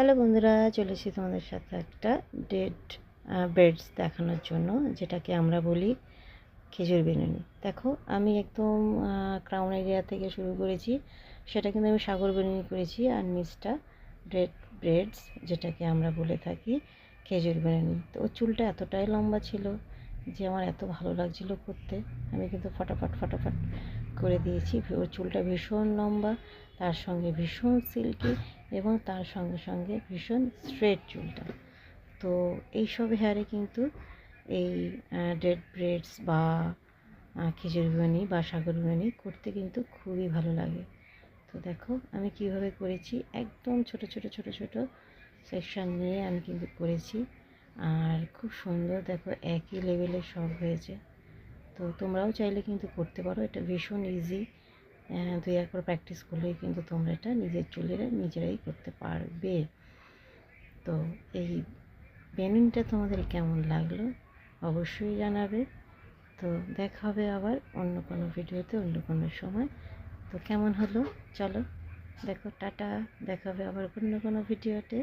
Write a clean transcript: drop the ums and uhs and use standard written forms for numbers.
Hello বন্ধুরা, চলে এসেছি তোমাদের সাথে একটা ডেড ব্রেডস দেখানোর জন্য, যেটাকে আমরা বলি খেজুর বিনুনি। দেখো, আমি একদম ক্রাউন এরিয়া থেকে শুরু করেছি, সেটা কিন্তু আমি সাগর বিনুনি করেছি। আর নিচটা ডেড ব্রেডস, যেটাকে আমরা বলে থাকি খেজুর বিনুনি। তো ওর চুলটা এতটাই লম্বা ছিল যে আমার এত ভালো লাগছিল করতে, আমি কিন্তু ফটাফট করে দিয়েছি। ওর চুলটা ভীষণ লম্বা, তার সঙ্গে ভীষণ সিল্কি, এবং তার সঙ্গে সঙ্গে ভীষণ স্ট্রেট চুলটা। তো এইসব হেয়ারে কিন্তু এই ডেড ব্রেডস বা খেজুর বিনুনি বা সাগর বিনুনি করতে কিন্তু খুবই ভালো লাগে। তো দেখো আমি কিভাবে করেছি, একদম ছোট ছোট সেকশন নিয়ে আমি কিন্তু করেছি, আর খুব সুন্দর। দেখো একই লেভেলের সব হয়েছে। তো তোমরাও চাইলে কিন্তু করতে পারো, এটা ভীষণ ইজি। 2-1 প্র্যাকটিস করলেই কিন্তু তোমরা এটা নিজের চুলের নিজেরাই করতে পারবে। তো এই বেনুনটা তোমাদের কেমন লাগলো অবশ্যই জানাবে। তো দেখা হবে আবার অন্য কোনো ভিডিওতে, অন্য কোনো সময়। তো কেমন হলো চলো দেখো, টাটা, দেখা হবে আবার অন্য কোনো ভিডিওতে।